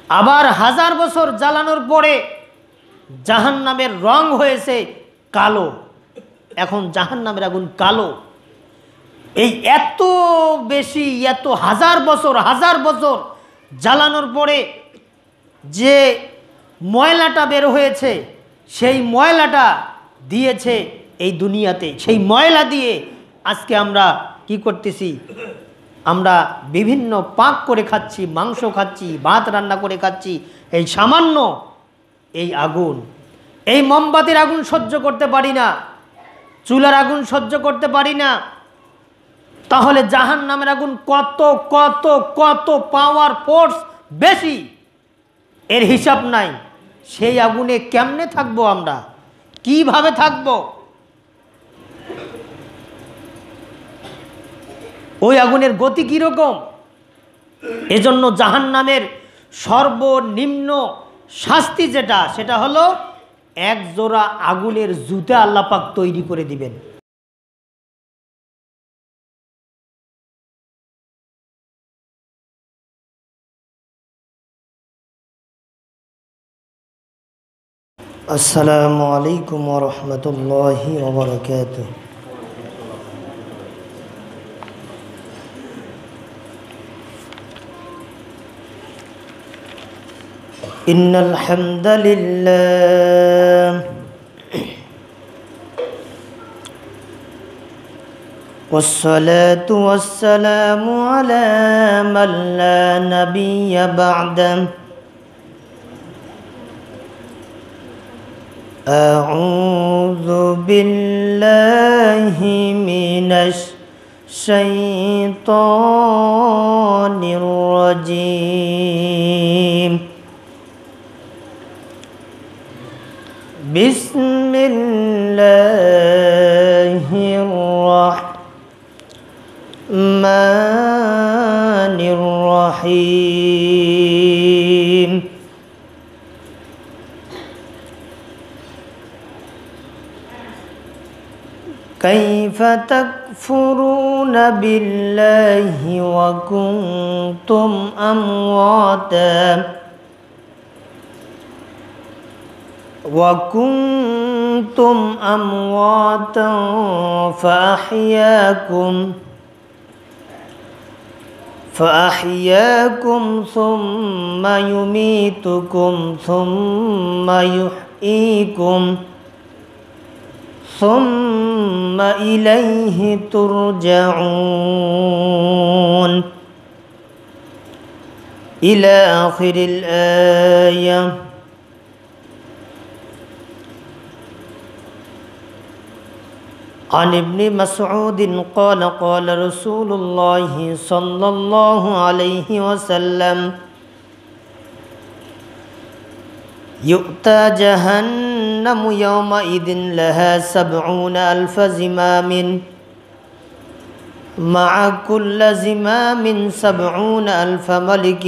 আবার 1000 বছর জ্বালানোর পরে জাহান্নামের রং হয়েছে কালো। এখন জাহান্নামের আগুন কালো। এই এত বেশি, এত হাজার বছর জ্বালানোর পরে যে ময়লাটা বের হয়েছে, সেই ময়লাটা দিয়েছে এই দুনিয়াতে। সেই ময়লা দিয়ে আজকে আমরা কি করতেছি? আমরা বিভিন্ন পাক করে খাচ্ছি, মাংস খাচ্ছি, ভাত রান্না করে খাচ্ছি। এই সামান্য এই আগুন, এই মোমবাতির আগুন সহ্য করতে পারি না, চুলার আগুন সহ্য করতে পারি না। তাহলে জাহান্নামের আগুন কত কত কত পাওয়ার ফোর্স বেশি, এর হিসাব নাই। সেই আগুনে কেমনে থাকবো আমরা? কিভাবে থাকবো? ওই আগুনের গতি কীরকম? এজন্য জাহান্নামের সর্বনিম্ন শাস্তি যেটা, সেটা হলো এক জোড়া আগুনের জুতা আল্লাহ পাক তৈরি করে দিবেন। আসসালামু আলাইকুম ওয়া রাহমাতুল্লাহি ওয়া বারাকাতুহু। ইন্নাল হামদালিল্লাহ والصلاة والسلام على من لا نبي بعده أعوذ بالله من الشيطان الرجيم بسم الله الرحمن الرحيم كيف تكفرون بالله وكنتم أمواتا فأحياكم ثم يميتكم ثم يحييكم ثم إليه ترجعون إلى آخر الآية. عن ابن مسعود قال قال رسول الله صلى الله عليه وسلم يؤتى جهنم يومئذ لها 70,000 زمام مع كل زمام 70,000 ملك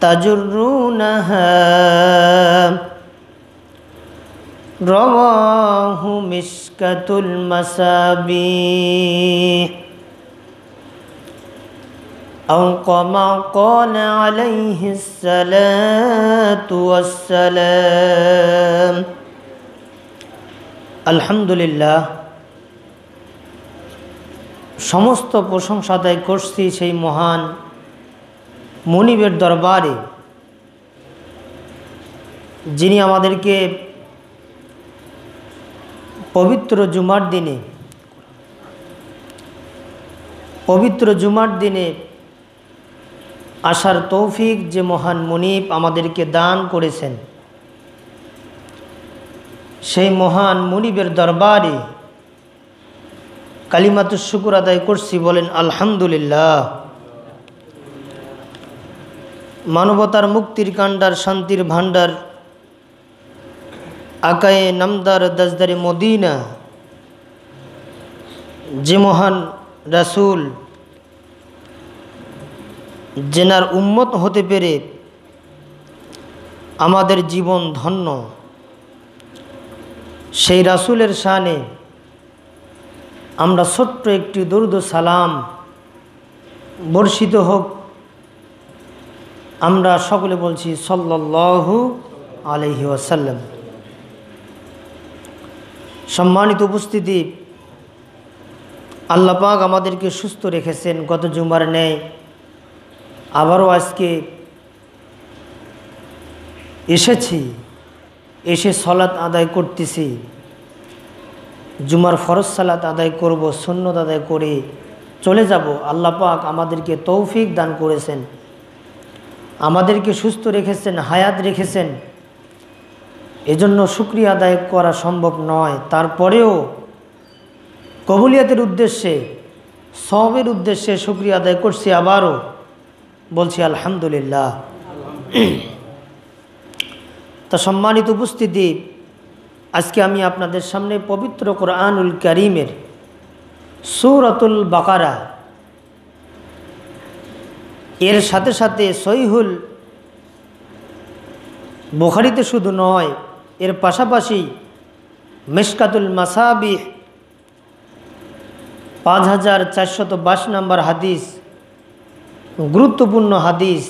تجرونها. رواه مشكاة المصابيح أو كما قال عليه الصلاة والسلام. আলহামদুলিল্লাহ, সমস্ত প্রশংসা আদায় করছি সেই মহান মুনিবের দরবারে, যিনি আমাদেরকে পবিত্র জুমার দিনে আসার তৌফিক যে মহান মুনিব আমাদেরকে দান করেছেন, সেই মহান মুনিবের দরবারে কালিমাতুশ শুকর আদায় করছি। বলেন আলহামদুলিল্লাহ। মানবতার মুক্তির কাণ্ডার, শান্তির ভাণ্ডার, আকায়ে নামদার দাজদারে মদিনা, যে মহান রাসূল, জেনার উম্মত হতে পেরে আমাদের জীবন ধন্য, সেই রাসূলের শানে আমরা ছোট্ট একটি দরুদ সালাম বর্ষিত হোক। আমরা সকলে বলছি সাল্লাল্লাহু আলাইহি ওয়াসাল্লাম। সম্মানিত উপস্থিতি, আল্লাহ পাক আমাদেরকে সুস্থ রেখেছেন। গত জুমার ন্যায় আবারও আজকে এসেছি, এসে সালাত আদায় করতেছি। জুমার ফরজ সালাত আদায় করব, সুন্নত আদায় করে চলে যাব। আল্লাহ পাক আমাদেরকে তৌফিক দান করেছেন, আমাদেরকে সুস্থ রেখেছেন, হায়াত রেখেছেন। এজন্য শুকরিয়া আদায় করা সম্ভব নয়। তারপরেও কবুলিয়াতের উদ্দেশ্যে, সওয়াবের উদ্দেশ্যে শুকরিয়া আদায় করছি। আবারও বলছি আলহামদুলিল্লাহ। তা সম্মানিত উপস্থিতি, আজকে আমি আপনাদের সামনে পবিত্র কোরআনুল কারীমের সূরাতুল বাকারা এর সাথে সাথে সহিহুল বুখারীতে শুধু নয়, এর পাশাপাশি মিশকাতুল মাসাবিহ 5422 নম্বর হাদিস, গুরুত্বপূর্ণ হাদিস।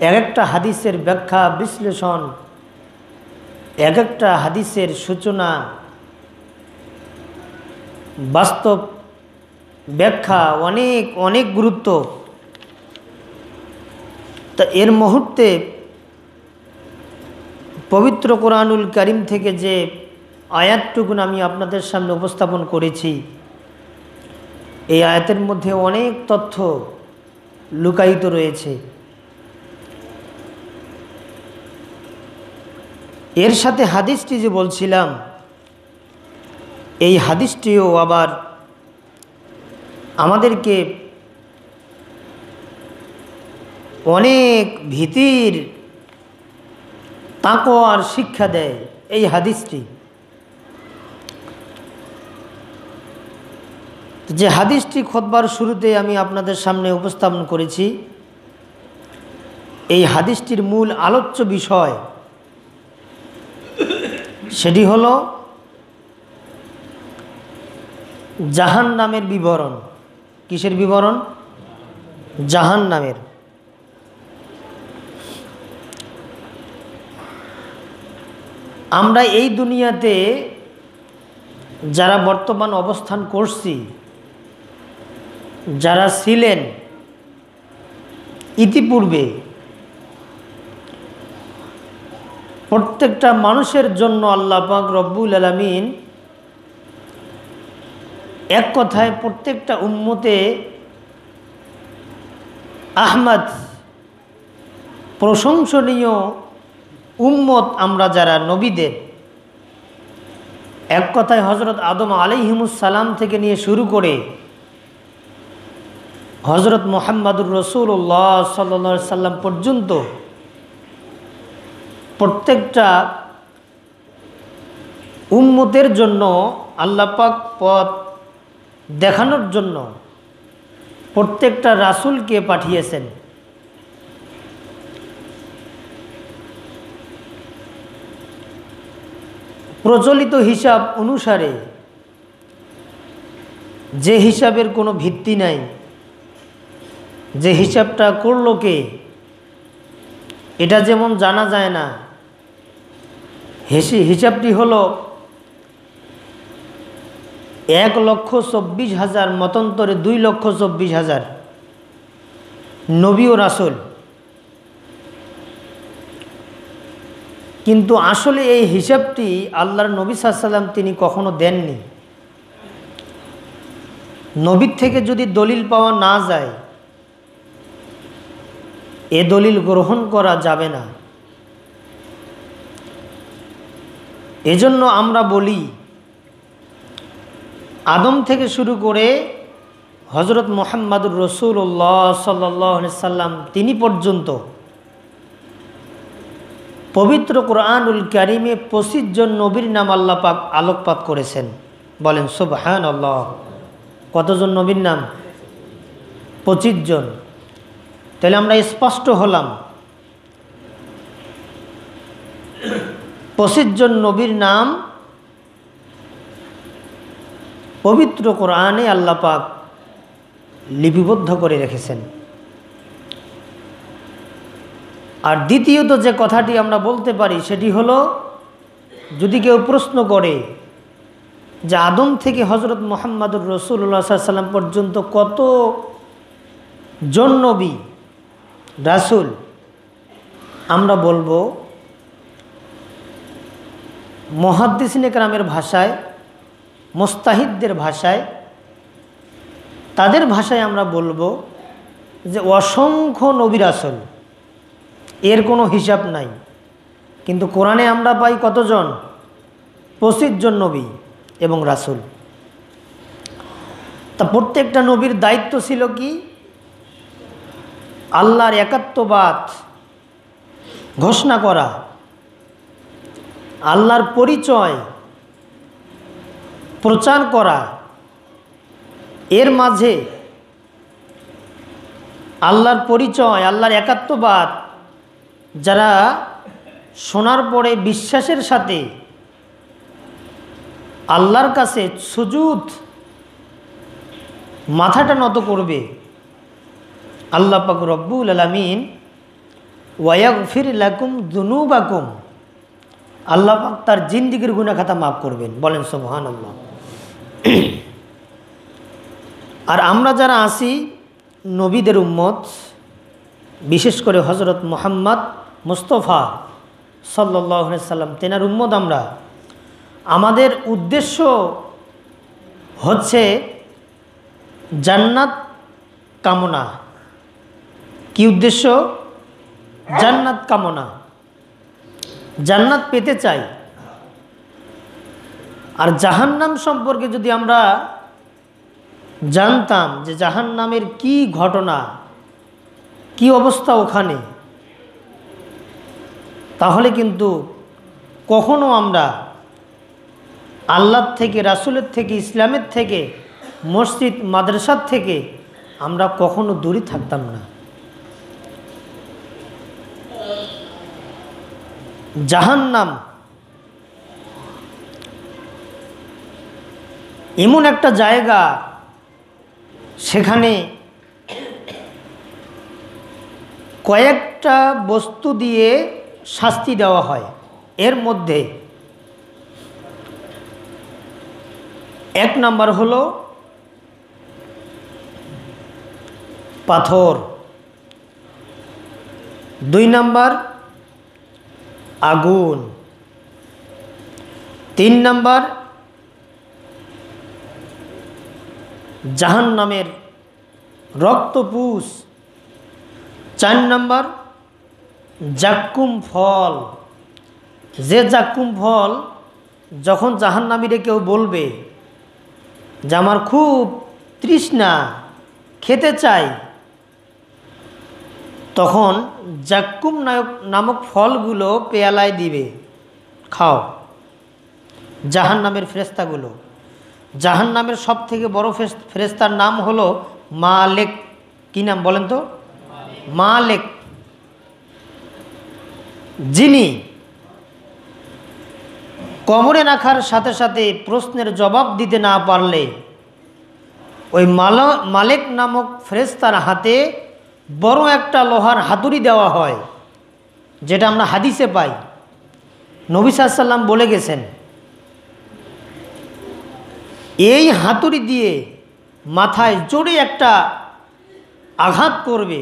এক একটা হাদিসের ব্যাখ্যা বিশ্লেষণ, এক একটা হাদিসের সূচনা, বাস্তব ব্যাখ্যা, অনেক অনেক গুরুত্ব। তা এর মুহূর্তে পবিত্র কোরআনুল কারীম থেকে যে আয়াতটুকুন আমি আপনাদের সামনে উপস্থাপন করেছি, এই আয়াতের মধ্যে অনেক তথ্য লুকায়িত রয়েছে। এর সাথে হাদিসটি যে বলছিলাম, এই হাদিসটিও আবার আমাদেরকে অনেক ভীতির তাকওয়ার শিক্ষা দেয়। এই হাদিসটি, যে হাদিসটি খুতবার শুরুতে আমি আপনাদের সামনে উপস্থাপন করেছি, এই হাদিসটির মূল আলোচ্য বিষয় সেটি হলো জাহান্নামের বিবরণ। কিসের বিবরণ? জাহান্নামের। আমরা এই দুনিয়াতে যারা বর্তমান অবস্থান করছি, যারা ছিলেন ইতিপূর্বে, প্রত্যেকটা মানুষের জন্য আল্লাহ পাক রব্বুল আলামিন এক কথায় প্রত্যেকটা উম্মতে আহমদ, প্রশংসনীয় উম্মত আমরা যারা নবীদের, এক কথায় হজরত আদম আলাইহিমুস সালাম থেকে নিয়ে শুরু করে হজরত মুহাম্মদুর রাসূলুল্লাহ সাল্লাল্লাহু আলাইহি সাল্লাম পর্যন্ত প্রত্যেকটা উম্মতের জন্য আল্লাহ পাক পথ দেখানোর জন্য প্রত্যেকটা রাসূলকে পাঠিয়েছেন। প্রচলিত হিসাব অনুসারে, যে হিসাবের কোনো ভিত্তি নাই, যে হিসাবটা করলো কে এটা যেমন জানা যায় না, হিসাবটি হলো 1,24,000, মতান্তরে 2,24,000 নবী ও রাসূল। কিন্তু আসলে এই হিসাবটি আল্লাহর নবী সাল্লাল্লাহু আলাইহি ওয়াসাল্লাম তিনি কখনো দেননি। নবীর থেকে যদি দলিল পাওয়া না যায়, এ দলিল গ্রহণ করা যাবে না। এজন্য আমরা বলি, আদম থেকে শুরু করে হজরত মুহাম্মদুর রাসূলুল্লাহ সাল্লাল্লাহু আলাইহি সাল্লাম তিনি পর্যন্ত পবিত্র কোরআনুল কারীমে 25 জন নবীর নাম আল্লাহ পাক আলোকপাত করেছেন। বলেন সুবহানাল্লাহ। কতজন নবীর নাম? 25 জন। তাহলে আমরা স্পষ্ট হলাম, 25 জন নবীর নাম পবিত্র কোরআনে আল্লাহ পাক লিপিবদ্ধ করে রেখেছেন। আর দ্বিতীয়ত যে কথাটি আমরা বলতে পারি সেটি হলো, যদি কেউ প্রশ্ন করে যে আদম থেকে হজরত মুহাম্মদুর রাসূলুল্লাহ সাল্লাল্লাহু আলাইহি ওয়াসাল্লাম পর্যন্ত কত জন নবী রাসূল, আমরা বলবো মুহাদ্দিসিনে কেরামের ভাষায়, মুস্তাহিদদের ভাষায়, তাদের ভাষায় আমরা বলবো যে অসংখ্য নবী রাসূল, এর কোনো হিসাব নাই। কিন্তু কোরআনে আমরা পাই কতজন? 25 জন নবী এবং রাসূল। তা প্রত্যেকটা নবীর দায়িত্ব ছিল কি? আল্লাহর একাত্মবাদ ঘোষণা করা, আল্লাহর পরিচয় প্রচার করা, এর মাঝে আল্লাহর পরিচয়, আল্লাহর একাত্মবাদ যারা শোনার পরে বিশ্বাসের সাথে আল্লাহর কাছে সুজুদ মাথাটা নত করবে, আল্লাহ পাক রব্বুল আলামিন ওয়াগফির লাকুম যুনুবাকুম, আল্লাহ পাক তার জিন্দেগীর গুনাহ খাতা মাফ করবেন। বলেন সুবহানাল্লাহ। আর আমরা যারা আছি নবীদের উম্মত, বিশেষ করে হজরত মুহাম্মদ মুস্তাফা সাল্লাল্লাহু আলাইহি সাল্লাম তেনার উম্মত, আমরা আমাদের উদ্দেশ্য হচ্ছে জান্নাত কামনা। কি উদ্দেশ্য? জান্নাত কামনা, জান্নাত পেতে চাই। আর জাহান্নাম সম্পর্কে যদি আমরা জানতাম যে জাহান্নামের কি ঘটনা, কি অবস্থা ওখানে, তাহলে কিন্তু কখনো আমরা আল্লাহর থেকে, রাসূলের থেকে, ইসলামের থেকে, মসজিদ মাদ্রাসার থেকে আমরা কখনো দূরে থাকতাম না। জাহান্নাম এমন একটা জায়গা, সেখানে কয়েকটা বস্তু দিয়ে শাস্তি দেওয়া হয়। এর মধ্যে এক নাম্বার হলো পাথর, 2 নাম্বার আগুন, 3 নাম্বার জাহান্নামের রক্তপুষ, 4 নাম্বার জাক্কুম ফল। যে জাক্কুম ফল যখন জাহান্নামীরে কেউ বলবে যে আমার খুব তৃষ্ণা, খেতে চাই, তখন জাক্কুম নামক ফলগুলো পেয়ালায় দিবে, খাও। জাহান্নামের ফেরেশতাগুলো, জাহান্নামের সব থেকে বড় ফেরেশতার নাম হলো মালেক। কি নাম বলেন তো? মালেক। যিনি কবরে রাখার সাথে সাথে প্রশ্নের জবাব দিতে না পারলে ওই মালেক নামক ফেরেশতার হাতে বড় একটা লোহার হাতুড়ি দেওয়া হয়, যেটা আমরা হাদিসে পাই। নবী সাল্লাল্লাহু আলাইহি ওয়াসাল্লাম বলে গেছেন, এই হাতুড়ি দিয়ে মাথায় জোরে একটা আঘাত করবে,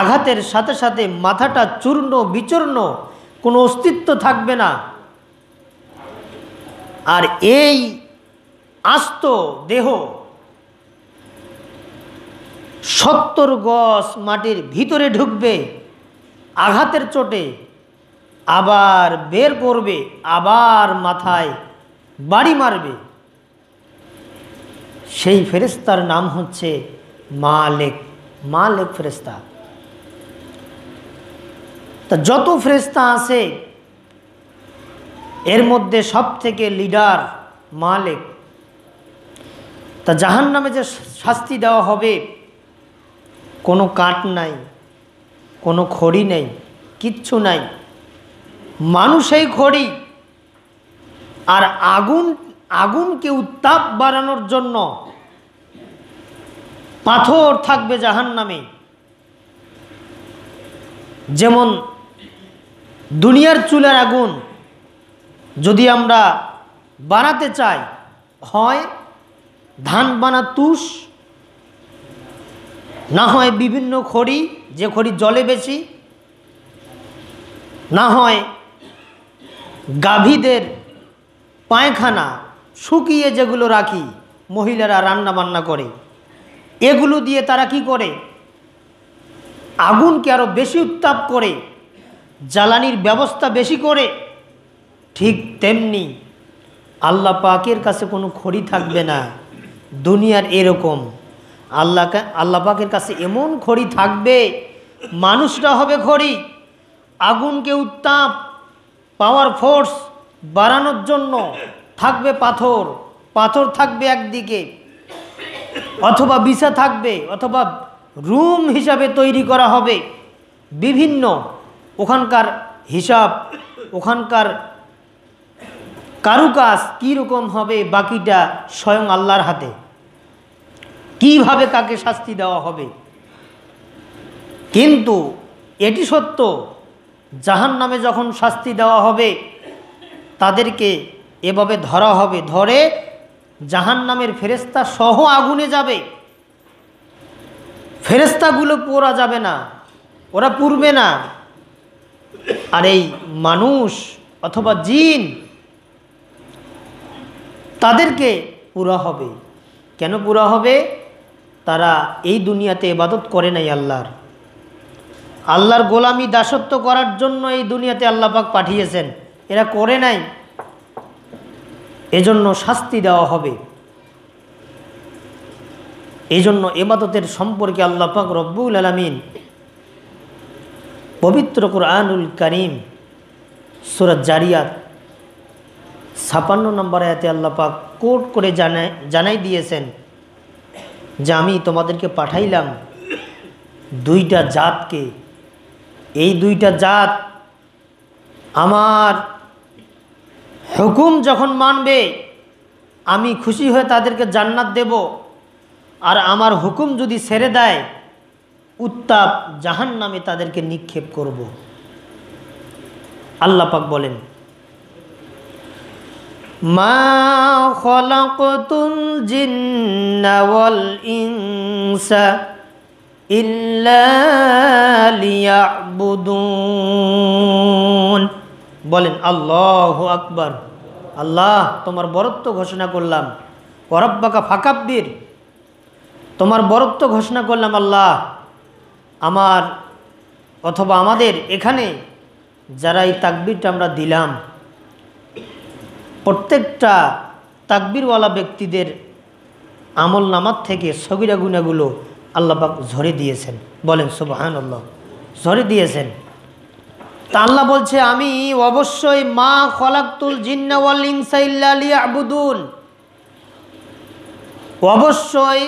আঘাতের সাথে সাথে মাথাটা চূর্ণ বিচূর্ণ, কোনো অস্তিত্ব থাকবে না। আর এই আস্ত দেহ 70 গজ মাটির ভিতরে ঢুকবে আঘাতের চোটে, আবার বের করবে, আবার মাথায় বাড়ি মারবে। সেই ফেরেশতার নাম হচ্ছে মালেক। মালেক ফেরেশতা। তা যত ফেরেশতা আছে এর মধ্যে সব থেকে লিডার মালেক। তা জাহান্নামে যে শাস্তি দেওয়া হবে, কোনো কাঠ নাই, কোনো খড়ি নেই, কিচ্ছু নাই, মানুষই খড়ি। আর আগুনকে উত্তাপ বাড়ানোর জন্য পাথর থাকবে জাহান্নামে। যেমন দুনিয়ার চুলার আগুন যদি আমরা বানাতে চাই, হয় ধান বানা তুষ, না হয় বিভিন্ন খড়ি, যে খড়ি জলে বেশি, না হয় গাভীদের পায়খানা শুকিয়ে যেগুলো রাখি মহিলারা রান্না বান্না করে, এগুলো দিয়ে তারা কি করে, আগুনকে আরও বেশি উত্তাপ করে, জ্বালানির ব্যবস্থা বেশি করে। ঠিক তেমনি আল্লাহ পাকের কাছে কোনো খড়ি থাকবে না দুনিয়ার এরকম। আল্লাহ পাকের কাছে এমন খড়ি থাকবে, মানুষরা হবে খড়ি। আগুনকে উত্তাপ পাওয়ার ফোর্স বাড়ানোর জন্য থাকবে পাথর, পাথর থাকবে একদিকে, অথবা বিছা থাকবে, অথবা রুম হিসাবে তৈরি করা হবে বিভিন্ন। ওখানকার হিসাব, ওখানকার কারুকাজ কীরকম হবে বাকিটা স্বয়ং আল্লাহর হাতে। কিভাবে কাকে শাস্তি দেওয়া হবে, কিন্তু এটি সত্য, জাহান্নামে যখন শাস্তি দেওয়া হবে তাদেরকে এভাবে ধরা হবে, ধরে জাহান্নামের ফেরেশতা সহ আগুনে যাবে। ফেরেশতাগুলো পোড়া যাবে না, ওরা পুড়বে না। আর এই মানুষ অথবা জিন তাদেরকে পুরা হবে। কেন পুরা হবে? তারা এই দুনিয়াতে ইবাদত করে নাই আল্লাহর। আল্লাহর গোলামি দাসত্ব করার জন্য এই দুনিয়াতে আল্লাহ পাক পাঠিয়েছেন, এরা করে নাই, এজন্য শাস্তি দেওয়া হবে। এই জন্য ইবাদতের সম্পর্কে আল্লাহ পাক রব্বুল আলামিন পবিত্র কুরআনুল কারীম সূরা জারিয়াত 56 নম্বর আয়াতে আল্লাহ পাক কোট করে জানাই দিয়েছেন যে আমি তোমাদেরকে পাঠাইলাম দুইটা জাতকে। এই দুইটা জাত আমার হুকুম যখন মানবে আমি খুশি হয়ে তাদেরকে জান্নাত দেব, আর আমার হুকুম যদি ছেড়ে দেয় উত্তাপ জাহান্নামে তাদেরকে নিক্ষেপ করব। আল্লাহ পাক বলেন, মা খলাকতুল জিন্না ওয়াল ইনসা ইল্লা লিয়াবুদুন। বলেন আল্লাহু আকবার। আল্লাহ তোমার বরত্ব ঘোষণা করলাম, ওয়ারাব্বাকা ফাকাব্বির, তোমার বরত্ব ঘোষণা করলাম আল্লাহ। আমার অথবা আমাদের এখানে যারা এই তাকবীরটা আমরা দিলাম, প্রত্যেকটা তাকবীরওয়ালা ব্যক্তিদের আমল নামার থেকে সগীরা গুনাহগুলো আল্লাহ পাক ঝরে দিয়েছেন। বলেন সুবহানাল্লাহ, ঝরে দিয়েছেন। তা আল্লাহ বলছে আমি অবশ্যই মা খলাকতুল জিন্না ওয়াল ইনসা ইল্লা লিয়াবুদুন, অবশ্যই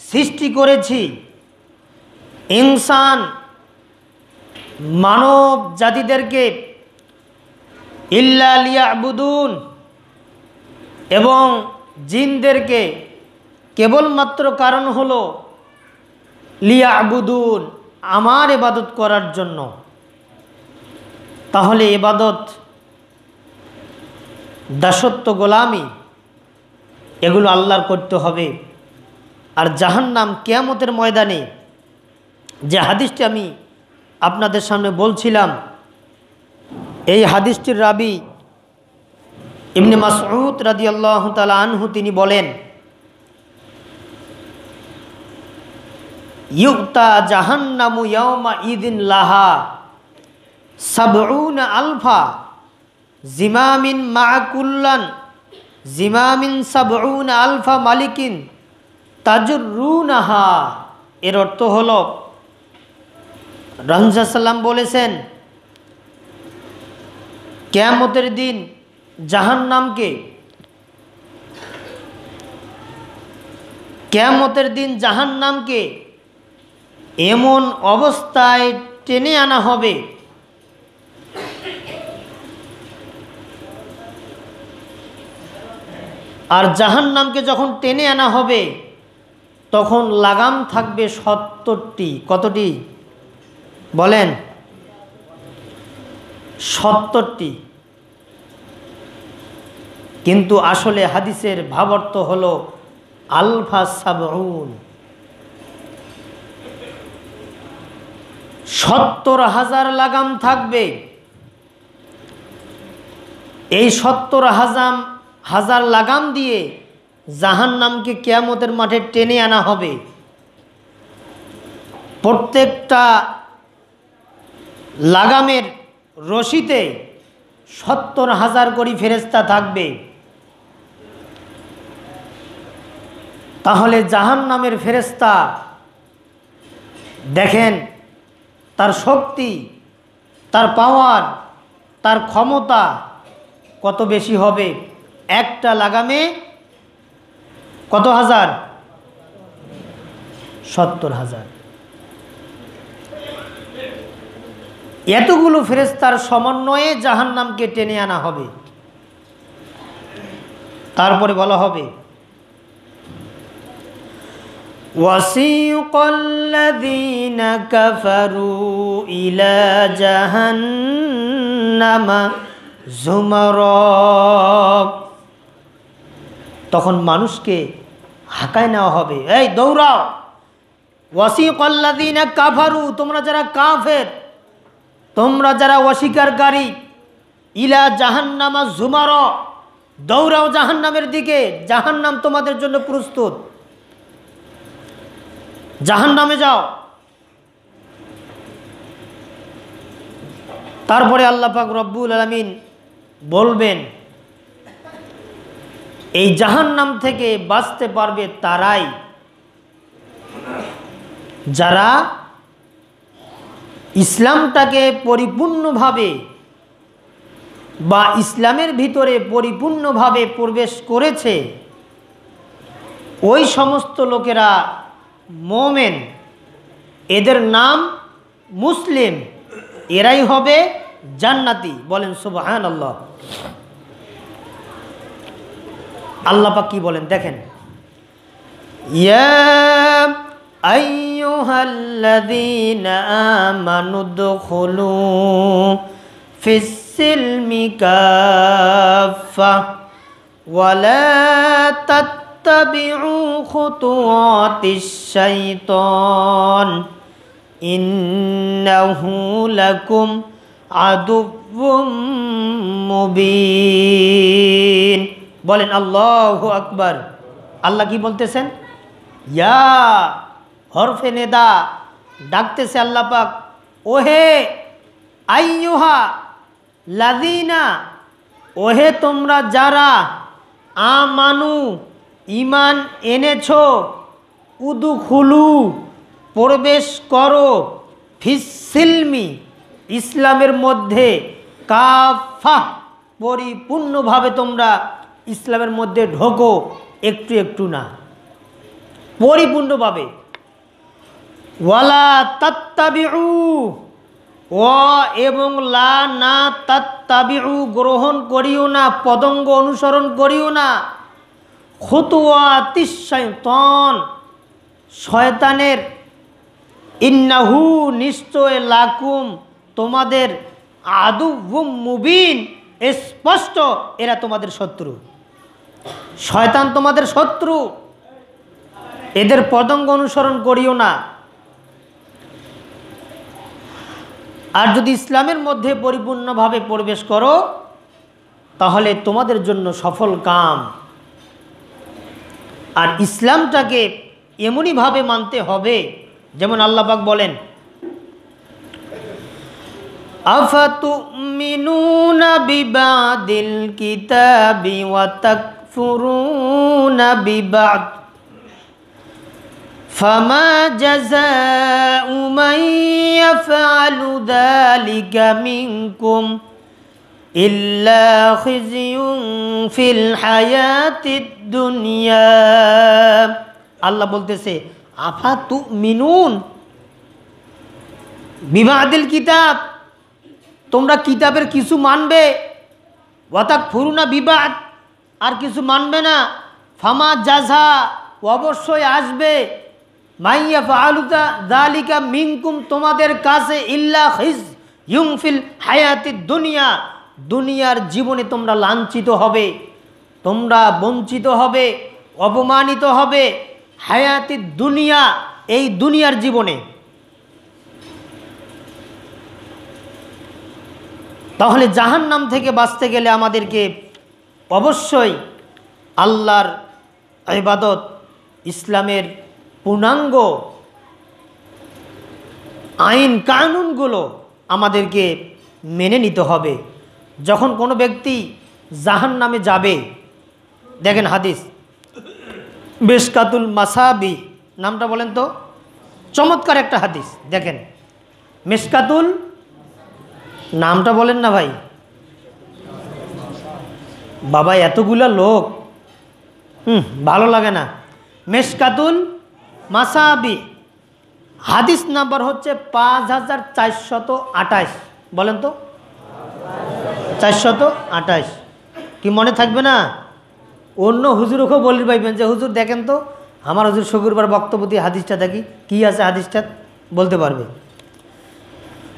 সৃষ্টি করেছি ইনসান মানব জাতিদেরকে ইল্লা লিয়াবুদুন, এবং জিনদেরকে কেবলমাত্র কারণ হলো লিয়াবুদুন, আমার ইবাদত করার জন্য। তাহলে ইবাদত, দাসত্ব, গোলামি এগুলো আল্লাহর করতে হবে। আর জাহান্নাম কিয়ামতের ময়দানে, যে হাদিসটি আমি আপনাদের সামনে বলছিলাম, এই হাদিসটির রাবি ইবনে মাসউদ রাদিয়াল্লাহু তাআলা আনহু তিনি বলেন, ইউতা জাহান্নামু ইয়াওমা ইদিন লাহা সাবউনা আলফা জিমামিন মাকুল্লান জিমামিন সাবউনা আলফা মালিকিন তাজরুনাহা। এর অর্থ হলো রাসূল সাল্লাম বলেছেন, কিয়ামতের দিন জাহান্নামকে এমন অবস্থায় টেনে আনা হবে আর জাহান্নামকে যখন টেনে আনা হবে তখন লাগাম থাকবে 70টি। কতটি বলেন? 70টি, কিন্তু আসলে হাদিসের ভাবার্থ হলো আলফা সাবউন, 70,000 লাগাম থাকবে। এই 70,000 লাগাম দিয়ে জাহান্নামকে কিয়ামতের মাঠে টেনে আনা হবে। প্রত্যেকটা লাগামের রশিতে 70,000 করে ফেরেশতা থাকবে। তাহলে জাহান্নামের ফেরেশতা দেখেন তার শক্তি, তার পাওয়ার, তার ক্ষমতা কত বেশি হবে। একটা লাগামে কত হাজার? 70,000। এতগুলো ফেরেশতার সমন্বয়ে জাহান্নামকে টেনে আনা হবে। তারপরে বলা হবে ওয়াসিকাল্লাযীনা কাফারু ইলা জাহান্নামা যুমারা, তখন মানুষকে হাঁকায় নেওয়া হবে, এই দৌড়াও। ওয়াসিকাল্লাযীনা কাফারু, তোমরা যারা কাফের, তোমরা যারা অস্বীকারী, ইলা জাহান্নামা যুমারা, দৌড়াও জাহান্নামের দিকে। জাহান্নাম তোমাদের জন্য প্রস্তুত, জাহান্নামে যাও। তারপরে আল্লাহ পাক রব্বুল আলামিন বলবেন, এই জাহান্নাম থেকে বাঁচতে পারবে তারাই যারা ইসলামটাকে পরিপূর্ণভাবে বা ইসলামের ভিতরে পরিপূর্ণভাবে প্রবেশ করেছে। ওই সমস্ত লোকেরা মোমেন, এদের নাম মুসলিম, এরাই হবে জান্নাতি। বলেন সুবহানাল্লাহ। আল্লাহ পাক কি বলেন দেখেন, ইয়া আইয়ুহাল্লাযীনা আমানু দুখুলু ফিস-সিলমি কাফা ওয়া লা তাত্তাবিউ খুতুওয়াতিশ শাইতান ইন্নাহু লাকুম আদুউম মুবিন। বলেন আল্লাহু আকবার। আল্লাহ কি বলতেছেন? ইয়া হরফে নেদা, ডাকতেছে আল্লাহ পাক, ওহে আইয়ুহা লাযিনা, ওহে তোমরা যারা আমানু ঈমান এনেছো, উদুখুলু প্রবেশ করো, ফিস-সিলমি ইসলামের মধ্যে, কাফা পরিপূর্ণভাবে তোমরা ইসলামের মধ্যে ঢোকো, একটু একটু না, পরিপূর্ণভাবে। ওয়ালা তাত্তাবিউ, ও এবং লা না তাত্তাবিউ গ্রহণ করিও না, পদঙ্গ অনুসরণ করিও না, খুতুওয়াতিশ শাইতান শয়তানের, ইন্নাহু নিশ্চয়, লাকুম তোমাদের, আদুউম মুবিন স্পষ্ট, এরা তোমাদের শত্রু। শয়তান তোমাদের শত্রু, এদের পদঙ্গ অনুসরণ করিও না। আর যদি ইসলামের মধ্যে পরিপূর্ণভাবে প্রবেশ করো তাহলে তোমাদের জন্য সফল কাম। আর ইসলামটাকে এমনইভাবে মানতে হবে যেমন আল্লাহ পাক বলেন, আফাতুমিনুনা বিবাদিল কিতাবি ওয়া তাকফুরুনা বিবাদ ফামা জাযাউ মান ইয়াফআলু যালিকা মিনকুম ইল্লা খিজিয়ুন ফিল হায়াতিদ দুনিয়া। আল্লাহ বলতেছে, আফাতুমিনুন বিবাদিল কিতাব, তোমরা কিতাবের কিছু মানবে, ওয়া তাকফুরুনা বিবাদ আর কিছু মানবে না, ফামা জাযা অবশ্যই আসবে, মাইয়া ফাআলুতা যালিকা মিনকুম তোমাদের কাছে, ইল্লা খিজ ইউমফিল হায়াতি দুনিয়া, দুনিয়ার জীবনে তোমরা লাঞ্ছিত হবে, তোমরা বঞ্চিত হবে, অপমানিত হবে। হায়াতি দুনিয়া, এই দুনিয়ার জীবনে। তাহলে জাহান্নাম থেকে বাঁচতে গেলে আমাদেরকে অবশ্যই আল্লাহর ইবাদত, ইসলামের পূর্ণাঙ্গ আইন কানুনগুলো আমাদেরকে মেনে নিতে হবে। যখন কোনো ব্যক্তি জাহান্নামে যাবে, দেখেন হাদিস মিশকাতুল মাসাবি, নামটা বলেন তো, চমৎকার একটা হাদিস। দেখেন মিশকাতুল, নামটা বলেন না ভাই, বাবা এতগুলা লোক, ভালো লাগে না। মিশকাতুল মাসাবি, হাদিস নাম্বার হচ্ছে 5428। বলেন তো 428, কি মনে থাকবে না? অন্য হুজুরকেও বলি পাইবেন যে হুজুর দেখেন তো আমার হুজুর শুক্রবার বক্তব্য দিয়ে হাদিসটা দেখি কি আছে, হাদিসটা বলতে পারবে।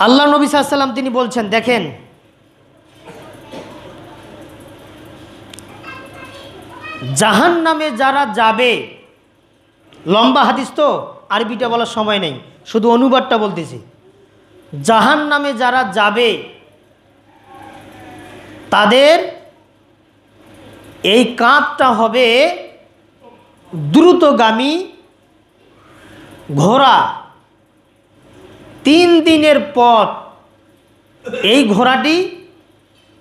আল্লাহ নবী সাল্লাল্লাহু আলাইহি ওয়াসাল্লাম তিনি বলছেন, দেখেন জাহান্নামে যারা যাবে, লম্বা হাদিস তো আরবিটা বলার সময় নেই, শুধু অনুবাদটা বলতেছি। জাহান্নামে যারা যাবে তাদের এই কাঁধটা হবে দ্রুতগামী ঘোড়া। 3 দিনের পথ, এই ঘোড়াটি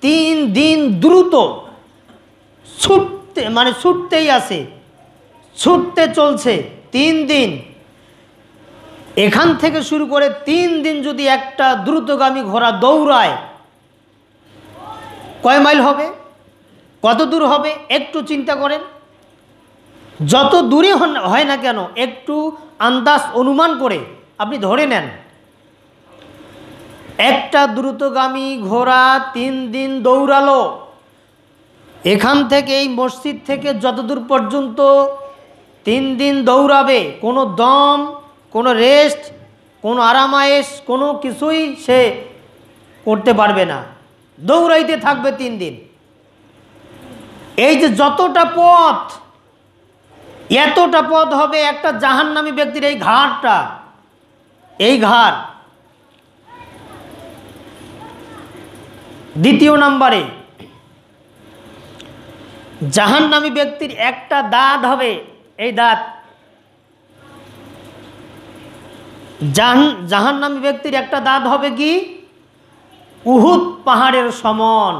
3 দিন দ্রুত ছুটতে, মানে ছুটতেই আছে, ছুটতে চলছে 3 দিন। এখান থেকে শুরু করে 3 দিন যদি একটা দ্রুতগামী ঘোড়া দৌড়ায়, কয় মাইল হবে, কত দূর হবে একটু চিন্তা করেন। যত দূরে হয় না কেন একটু আন্দাজ অনুমান করে আপনি ধরে নেন, একটা দ্রুতগামী ঘোড়া 3 দিন দৌড়ালো, এখান থেকে এই মসজিদ থেকে যত দূর পর্যন্ত 3 দিন দৌড়াবে, কোনো দম, কোনো রেস্ট, কোনো আরামায়েশ, কোনো কিছুই সে করতে পারবে না, দৌড়াইতে থাকবে 3 দিন। এই যে যতটা পথ, এতটা পথ হবে একটা জাহান্নামী ব্যক্তির এই ঘাটটা, এই ঘাট। দ্বিতীয় নম্বরে জাহান্নামী ব্যক্তির একটা দাঁত হবে, এই দাঁত, জাহান্নামী ব্যক্তির একটা দাঁত হবে কি উহুদ পাহাড়ের সমান।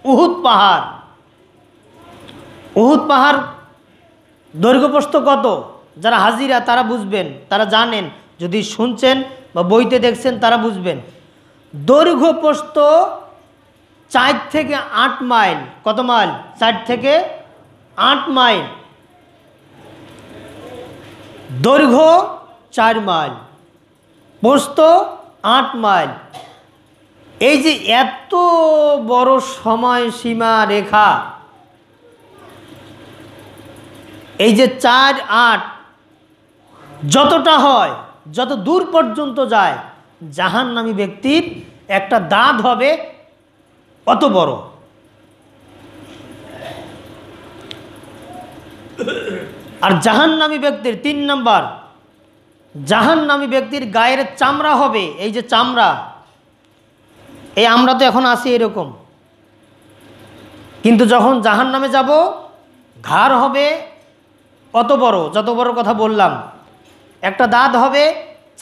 উহুদ পাহাড়, উহুদ পাহাড় দৈর্ঘ্যপ্রস্থ কত? যারা হাজিরা তারা বুঝবেন, তারা জানেন, যদি শুনছেন বা বইতে দেখছেন তারা বুঝবেন। দৈর্ঘ্যপ্রস্থ 4 থেকে 8 মাইল। কত মাইল? 4 থেকে 8 মাইল। দৈর্ঘ্য 4 মাইল, প্রস্থ 8 মাইল। এই যে এত বড় সময়সীমা রেখা, এই যে 4, 8 যতটা হয়, যত দূর পর্যন্ত যায়, জাহান্নামী ব্যক্তির একটা দাঁত হবে অত বড়। আর জাহান্নামী ব্যক্তির 3 নাম্বার, জাহান্নামী ব্যক্তির গায়ের চামড়া হবে, এই যে চামড়া, এই আমরা তো এখন আছি এরকম, কিন্তু যখন জাহান্নামে যাব ঘাড় হবে অত বড়, যত বড় কথা বললাম। একটা দাঁত হবে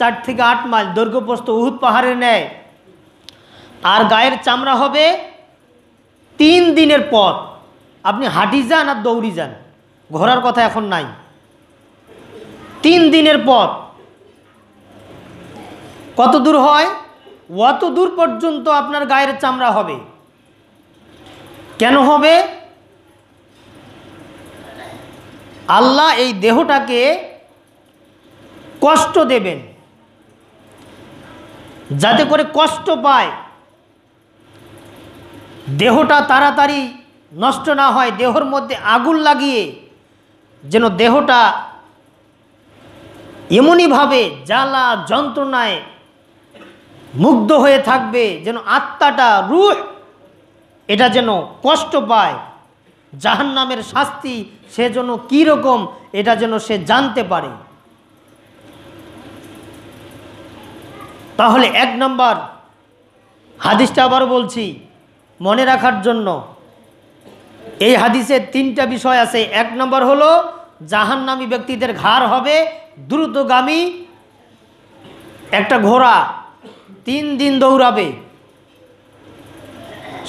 4 থেকে 8 মাইল দৈর্ঘ্যপ্রস্থ, উহুদ পাহাড়ের ন্যায়। আর গায়ের চামড়া হবে 3 দিনের পথ। আপনি হাঁটি যান আর দৌড়ি যান, ঘোড়ার কথা এখন নাই। 3 দিনের পথ কত দূর হয়? অত দূর পর্যন্ত আপনার গায়ের চামড়া হবে। কেন হবে? আল্লাহ এই দেহটাকে কষ্ট দেবেন, যাতে করে কষ্ট পায়, দেহটা তাড়াতাড়ি নষ্ট না হয়, দেহর মধ্যে আগুন লাগিয়ে যেন দেহটা এমনইভাবে জ্বালা যন্ত্রণায় মুগ্ধ হয়ে থাকবে, যেন আত্মাটা রূহ এটা যেন কষ্ট পায়, জাহান্নামের শাস্তি সে যেন কীরকম এটা যেন সে জানতে পারে। তাহলে 1 নম্বর হাদিসটা আবার বলছি মনে রাখার জন্য, এই হাদিসে 3টা বিষয় আছে। 1 নম্বর হলো জাহান্নামী ব্যক্তিদের ঘাড় হবে দ্রুতগামী একটা ঘোড়া, 3 দিন দৌড়াবে,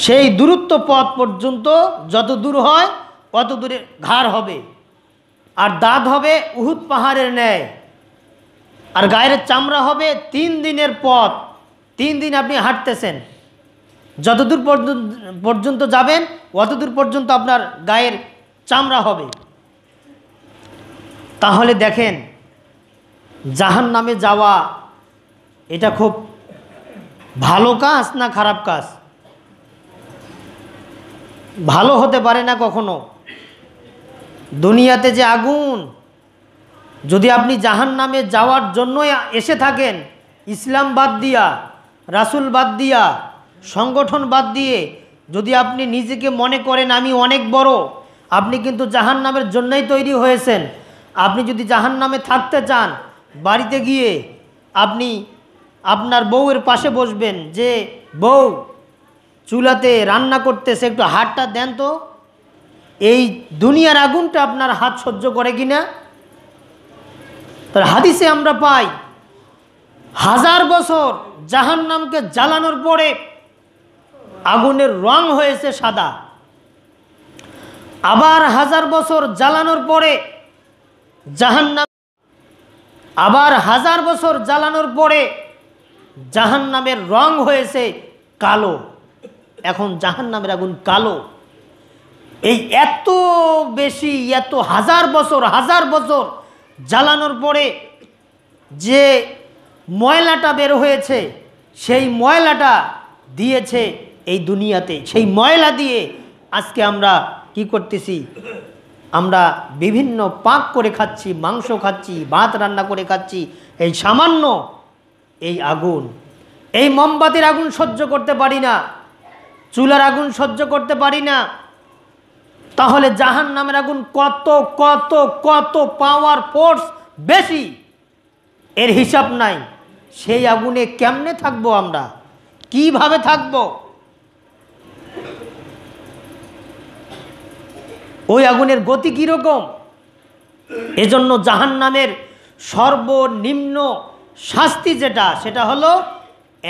সেই দূরত্ব পথ পর্যন্ত যত দূর হয় কত দূরে ঘাড় হবে, আর দাঁত হবে উহুদ পাহাড়ের ন্যায়, আর গায়ের চামড়া হবে 3 দিনের পথ। 3 দিন আপনি হাঁটতেছেন, যতদূর পর্যন্ত যাবেন অতদূর পর্যন্ত আপনার গায়ের চামড়া হবে। তাহলে দেখেন জাহান্নামে যাওয়া এটা খুব ভালো কাজ না খারাপ কাজ? ভালো হতে পারে না কখনো। দুনিয়াতে যে আগুন, যদি আপনি জাহান্নামে যাওয়ার জন্যই এসে থাকেন, ইসলাম বাদ দিয়া, রাসূল বাদ দিয়া, সংগঠন বাদ দিয়ে যদি আপনি নিজেকে মনে করেন আমি অনেক বড়, আপনি কিন্তু জাহান্নামের জন্যই তৈরি হয়েছেন। আপনি যদি জাহান্নামে থাকতে চান, বাড়িতে গিয়ে আপনি আপনার বউয়ের পাশে বসবেন যে বউ চুলাতে রান্না করতেছে, একটু হাতটা দেন তো, এই দুনিয়ার আগুনটা আপনার হাত সহ্য করে কিনা? তার হাদিসে আমরা পাই 1000 বছর জাহান্নামকে জ্বালানোর পরে আগুনের রং হয়েছে সাদা, আবার 1000 বছর জ্বালানোর পরে জাহান্নামের রং হয়েছে কালো। এখন জাহান্নামের আগুন কালো। এই এত বেশি, এত হাজার বছর জ্বালানোর পরে যে ময়লাটা বের হয়েছে, সেই ময়লাটা দিয়েছে এই দুনিয়াতে। সেই ময়লা দিয়ে আজকে আমরা কি করতেছি? আমরা বিভিন্ন পাক করে খাচ্ছি, মাংস খাচ্ছি, ভাত রান্না করে খাচ্ছি। এই সামান্য এই আগুন, এই মোমবাতির আগুন সহ্য করতে পারি না, চুলার আগুন সহ্য করতে পারি না। তাহলে জাহান্নামের আগুন কত কত কত পাওয়ার ফোর্স বেশি, এর হিসাব নাই। সেই আগুনে কেমনে থাকবো আমরা? কিভাবে থাকবো? ওই আগুনের গতি কীরকম? এজন্য জাহান্নামের সর্বনিম্ন শাস্তি যেটা, সেটা হলো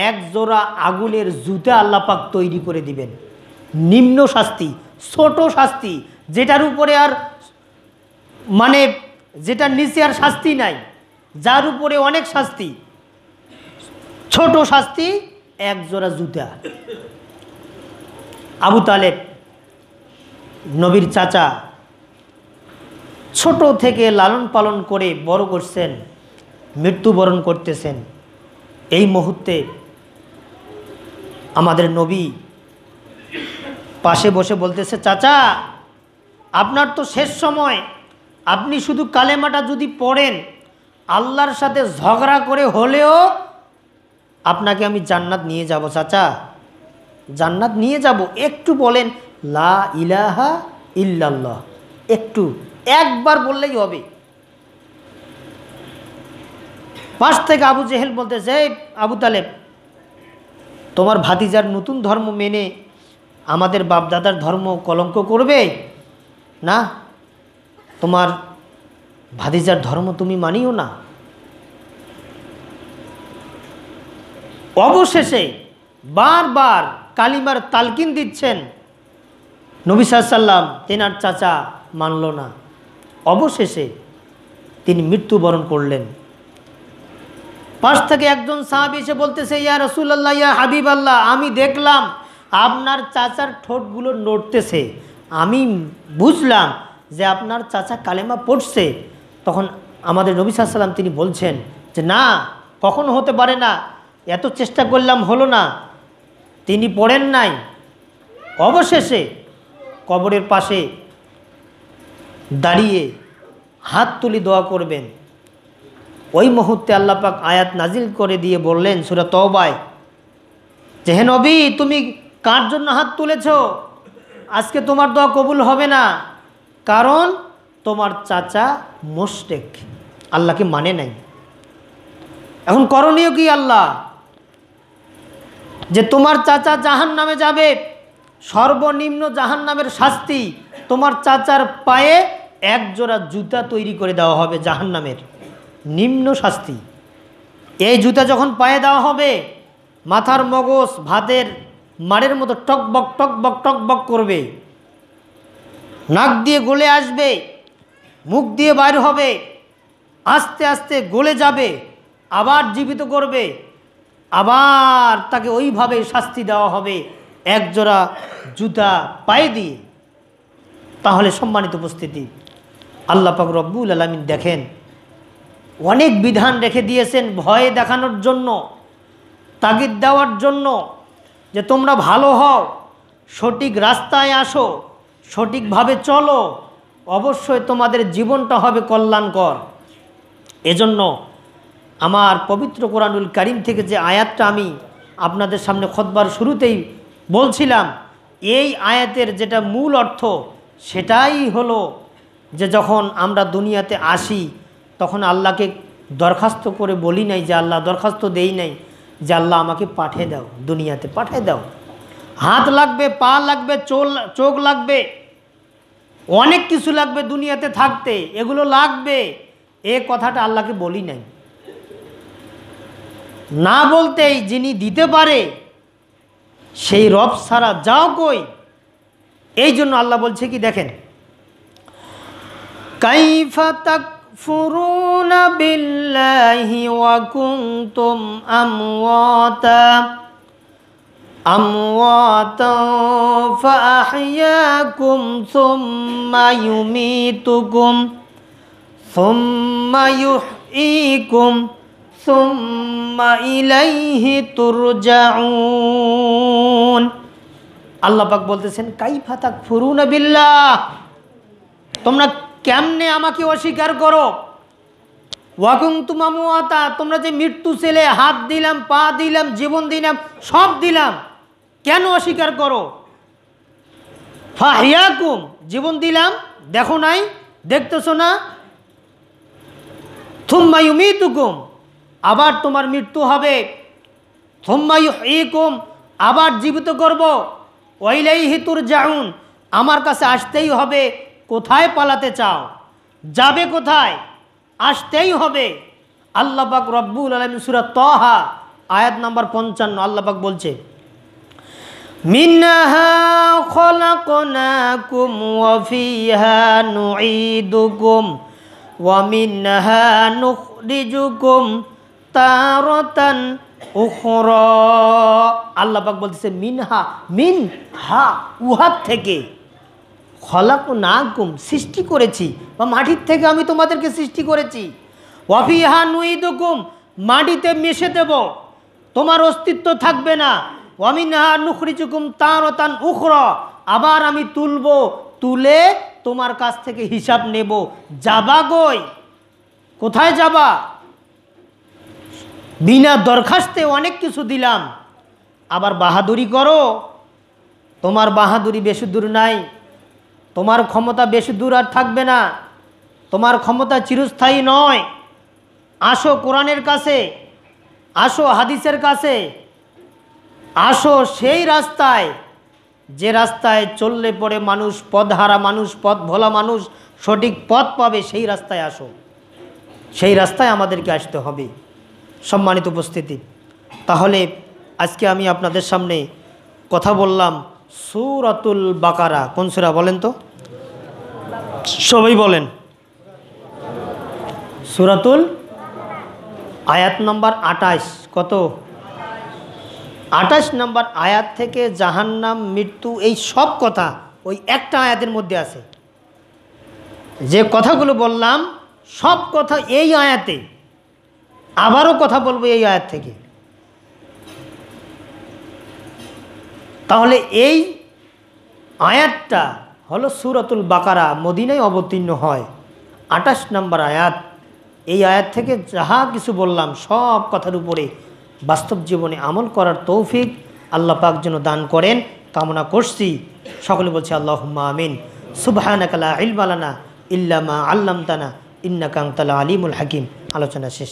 1 জোড়া আগুনের জুতা আল্লাহ পাক তৈরি করে দিবেন। নিম্ন শাস্তি, ছোট শাস্তি, যেটার উপরে আর মানে যেটার নিচে আর শাস্তি নাই, যার উপরে অনেক শাস্তি, ছোট শাস্তি 1 জোড়া জুতা। আবু তালেব নবীর চাচা, ছোট থেকে লালন পালন করে বড় করছেন, মৃত্যুবরণ করতেছেন। এই মুহূর্তে আমাদের নবী পাশে বসে বলতেছে, চাচা আপনার তো শেষ সময়, আপনি শুধু কালেমাটা যদি পড়েন, আল্লাহর সাথে ঝগড়া করে হলেও আপনাকে আমি জান্নাত নিয়ে যাব। চাচা জান্নাত নিয়ে যাব, একটু বলেন লা ইলাহা ইল্লাল্লাহ, একবার বললেই হবে। পাশ থেকে আবু জেহেল বলতেছে, আবু তালেব তোমার ভাতিজার নতুন ধর্ম মেনে আমাদের বাপদাদার ধর্ম কলঙ্ক করবে না, তোমার ভাতিজার ধর্ম তুমি মানিও না। অবশেষে বারবার কালিমার তালকিন দিচ্ছেন, নবী সাল্লাল্লাহু আলাইহি ওয়াসাল্লাম তেনার চাচা মানল না। অবশেষে তিনি মৃত্যুবরণ করলেন। পাশ থেকে একজন সাহাবী এসে বলতেছে, ইয়া রাসূলুল্লাহ, ইয়া হাবিবাল্লাহ, আমি দেখলাম আপনার চাচার ঠোঁটগুলো নড়তেছে, আমি বুঝলাম যে আপনার চাচা কালেমা পড়ছে। তখন আমাদের নবী সাল্লাল্লাহু আলাইহি ওয়াসাল্লাম তিনি বলছেন যে না, কখনো হতে পারে না, এত চেষ্টা করলাম হলো না, তিনি পড়েন নাই। অবশেষে কবরের পাশে দাঁড়িয়ে হাত তুলি দোয়া করবেন। ওই মুহূর্তে আল্লাহ পাক আয়াত নাজিল করে দিয়ে বললেন সূরা তওবায়, যে হে নবী, তুমি কার জন্য হাত তুলেছ? আজকে তোমার দোয়া কবুল হবে না, কারণ তোমার চাচা মুশরিক, আল্লাহকে মানে নাই। এখন করণীয় কি আল্লাহ? যে তোমার চাচা জাহান্নামে যাবে, সর্বনিম্ন জাহান্নামের শাস্তি, তোমার চাচার পায়ে এক জোড়া জুতা তৈরি করে দেওয়া হবে, জাহান্নামের নিম্ন শাস্তি। এই জুতা যখন পায়ে দেওয়া হবে, মাথার মগজ ভাতের মাড়ের মতো টকবক টকবক টকবক করবে, নাক দিয়ে গলে আসবে, মুখ দিয়ে বাইর হবে, আস্তে আস্তে গলে যাবে, আবার জীবিত করবে, আবার তাকে ওইভাবে শাস্তি দেওয়া হবে এক জোড়া জুতা পায়ে দিয়ে। তাহলে সম্মানিত উপস্থিতি, আল্লাহ পাক রব্বুল আলামিন দেখেন অনেক বিধান রেখে দিয়েছেন ভয় দেখানোর জন্য, তাগিদ দেওয়ার জন্য, যে তোমরা ভালো হও, সঠিক রাস্তায় আসো, সঠিকভাবে চলো, অবশ্যই তোমাদের জীবনটা হবে কল্যাণকর। এজন্য আমার পবিত্র কোরআনুল কারীম থেকে যে আয়াতটা আমি আপনাদের সামনে খুতবার শুরুতেই বলছিলাম, এই আয়াতের যেটা মূল অর্থ সেটাই হলো যে যখন আমরা দুনিয়াতে আসি তখন আল্লাহকে দরখাস্ত করে বলি নাই, যে আল্লাহ দরখাস্ত দেই নাই যে আল্লাহ আমাকে পাঠিয়ে দাও, দুনিয়াতে পাঠিয়ে দাও। হাত লাগবে, পা লাগবে, চোখ লাগবে, অনেক কিছু লাগবে দুনিয়াতে থাকতে, এগুলো লাগবে, এ কথাটা আল্লাহকে বলি নাই। না বলতেই যিনি দিতে পারে সেই রব ছাড়া যাও কই। এই জন্য আল্লাহ বলছে কি দেখেন, কাইফা তাকফুরুনা বিল্লাহি ওয়া কুনতুম আমওয়াতা ফাআহইয়াকুম সুম্মা ইউমীতুকুম সুম্মা ইউহয়ীকুম সুম্মা ইলাইহি তুরজাউন। আল্লাহ পাক বলতেছেন কাইফা তাকফুরুনা বিল্লাহ, তোমরা কেমনে আমাকে অস্বীকার করো। ওয়া কুনতুম আমওয়াতা, তোমরা যে মৃত্যু ছেলে, হাত দিলাম, পা দিলাম, জীবন দিলাম, সব দিলাম, কেন অস্বীকার করো। ফাহিয়াকুম, জীবন দিলাম, দেখো নাই, দেখতেছো না। থুম্মা ইউমীতুকুম, আবার তোমার মৃত্যু হবে। থুম্মা ইউহয়ীকুম, আবার জীবিত করব। ওয়া ইলাইহি তুরজাউন, আমার কাছে আসতেই হবে। কোথায় পালাতে চাও, যাবে কোথায়, আসতেই হবে। আল্লাহ পাক রব্বুল আলামিন সূরা তাহা আয়াত নাম্বার 55 আল্লাহ পাক বলছে, মিনহা খলাকনাকুম ওয়া ফিহা নুঈদুকুম ওয়া মিনহা নুখরিজুকুম তারাতান উখরা। আল্লাহ পাক বলতেছে মিনহা উহার থেকে, খলাকনাকুম সৃষ্টি করেছি, বা মাটির থেকে আমি তোমাদেরকে সৃষ্টি করেছি। ওয়া ফিহা নুঈদুকুম, মাটিতে মিশে দেব, তোমার অস্তিত্ব থাকবে না। ওয়া মিনহা নুখরিজুকুম তারাতান উখরা, আবার আমি তুলে তোমার কাছ থেকে হিসাব নেব। যাবা গই, কোথায় যাবা। বিনা দরখাস্তে অনেক কিছু দিলাম, আবার বাহাদুরি করো। তোমার বাহাদুরি বেশি দূর নাই, তোমার ক্ষমতা বেশি দূর আর থাকবে না, তোমার ক্ষমতা চিরস্থায়ী নয়। আসো কোরআনের কাছে, আসো হাদিসের কাছে, আসো সেই রাস্তায়, যে রাস্তায় চললে পরে মানুষ পথহারা, মানুষ পথ ভোলা, মানুষ সঠিক পথ পাবে, সেই রাস্তায় আসো। সেই রাস্তায় আমাদেরকে আসতে হবে। সম্মানিত উপস্থিতি, তাহলে আজকে আমি আপনাদের সামনে কথা বললাম সূরাতুল বাকারা। কোন সূরা বলেন তো, সবাই বলেন। সূরাতুল আয়াত নাম্বার 28, কত 28 নম্বর আয়াত থেকে জাহান্নাম, মৃত্যু, এই সব কথা ওই একটা আয়াতের মধ্যে আছে। যে কথাগুলো বললাম সব কথা এই আয়াতে, আবারও কথা বলবো এই আয়াত থেকে। তাহলে এই আয়াতটা হলো সূরাতুল বাকারা, মদিনায় অবতীর্ণ হয়, 28 নম্বর আয়াত। এই আয়াত থেকে যাহা কিছু বললাম সব কথার উপরে বাস্তব জীবনে আমল করার তৌফিক আল্লাহ পাক যেন দান করেন কামনা করছি। সকলে বলছি আল্লাহুম্মা আমিন। সুবহানাকা লা ইলমা লানা ইল্লা মা আল্লামতানা ইন্নাকা আনতাল আলিমুল হাকিম। আলোচনা শেষ।